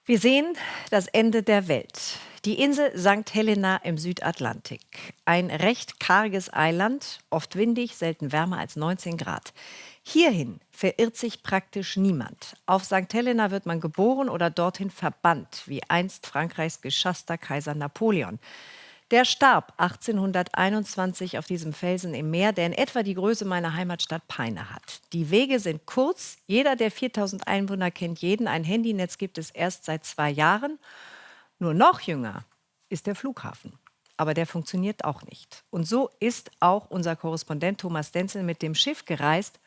Wir sehen das Ende der Welt. Die Insel St. Helena im Südatlantik. Ein recht karges Eiland, oft windig, selten wärmer als 19 Grad. Hierhin verirrt sich praktisch niemand. Auf St. Helena wird man geboren oder dorthin verbannt, wie einst Frankreichs geschasster Kaiser Napoleon. Der starb 1821 auf diesem Felsen im Meer, der in etwa die Größe meiner Heimatstadt Peine hat. Die Wege sind kurz. Jeder der 4000 Einwohner kennt jeden. Ein Handynetz gibt es erst seit 2 Jahren. Nur noch jünger ist der Flughafen. Aber der funktioniert auch nicht. Und so ist auch unser Korrespondent Thomas Denzel mit dem Schiff gereist,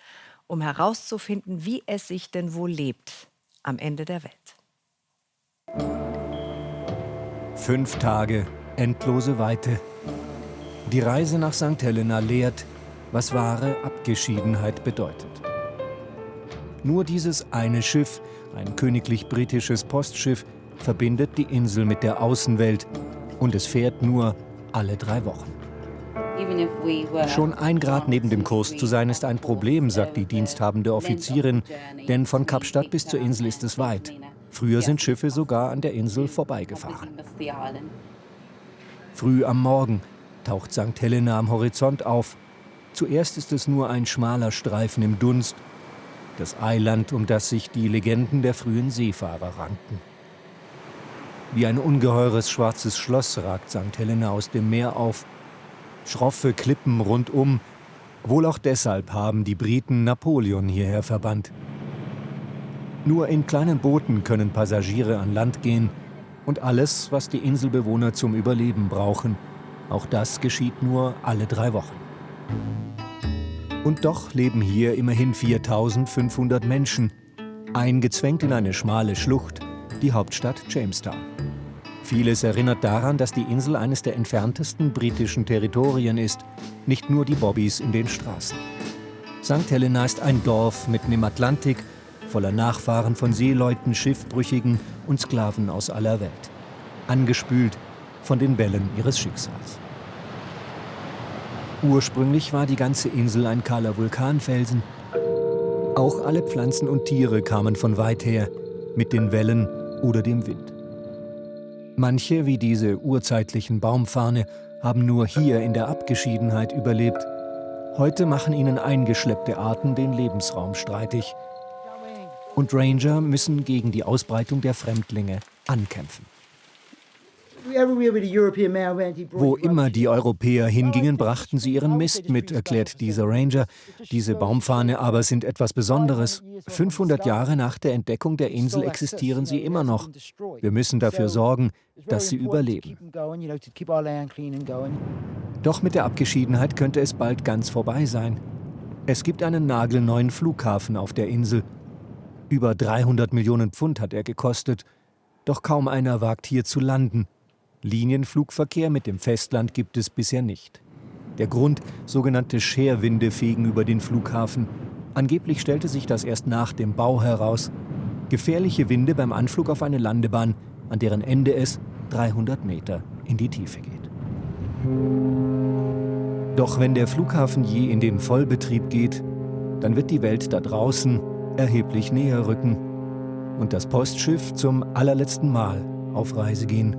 um herauszufinden, wie es sich denn wohl lebt am Ende der Welt. 5 Tage, endlose Weite. Die Reise nach St. Helena lehrt, was wahre Abgeschiedenheit bedeutet. Nur dieses eine Schiff, ein königlich-britisches Postschiff, verbindet die Insel mit der Außenwelt und es fährt nur alle 3 Wochen. Schon 1 Grad neben dem Kurs zu sein ist ein Problem, sagt die diensthabende Offizierin, denn von Kapstadt bis zur Insel ist es weit. Früher sind Schiffe sogar an der Insel vorbeigefahren. Früh am Morgen taucht St. Helena am Horizont auf. Zuerst ist es nur ein schmaler Streifen im Dunst, das Eiland, um das sich die Legenden der frühen Seefahrer ranken. Wie ein ungeheures schwarzes Schloss ragt St. Helena aus dem Meer auf. Schroffe Klippen rundum. Wohl auch deshalb haben die Briten Napoleon hierher verbannt. Nur in kleinen Booten können Passagiere an Land gehen und alles, was die Inselbewohner zum Überleben brauchen. Auch das geschieht nur alle 3 Wochen. Und doch leben hier immerhin 4500 Menschen, eingezwängt in eine schmale Schlucht, die Hauptstadt Jamestown. Vieles erinnert daran, dass die Insel eines der entferntesten britischen Territorien ist, nicht nur die Bobbys in den Straßen. St. Helena ist ein Dorf mitten im Atlantik, voller Nachfahren von Seeleuten, Schiffbrüchigen und Sklaven aus aller Welt, angespült von den Wellen ihres Schicksals. Ursprünglich war die ganze Insel ein kahler Vulkanfelsen. Auch alle Pflanzen und Tiere kamen von weit her, mit den Wellen oder dem Wind. Manche, wie diese urzeitlichen Baumfarne, haben nur hier in der Abgeschiedenheit überlebt. Heute machen ihnen eingeschleppte Arten den Lebensraum streitig. Und Ranger müssen gegen die Ausbreitung der Fremdlinge ankämpfen. Wo immer die Europäer hingingen, brachten sie ihren Mist mit, erklärt dieser Ranger. Diese Baumfarne aber sind etwas Besonderes. 500 Jahre nach der Entdeckung der Insel existieren sie immer noch. Wir müssen dafür sorgen, dass sie überleben. Doch mit der Abgeschiedenheit könnte es bald ganz vorbei sein. Es gibt einen nagelneuen Flughafen auf der Insel. Über 300 Millionen Pfund hat er gekostet. Doch kaum einer wagt hier zu landen. Linienflugverkehr mit dem Festland gibt es bisher nicht. Der Grund: sogenannte Scherwinde fegen über den Flughafen. Angeblich stellte sich das erst nach dem Bau heraus. Gefährliche Winde beim Anflug auf eine Landebahn, an deren Ende es 300 Meter in die Tiefe geht. Doch wenn der Flughafen je in den Vollbetrieb geht, dann wird die Welt da draußen erheblich näher rücken und das Postschiff zum allerletzten Mal auf Reise gehen.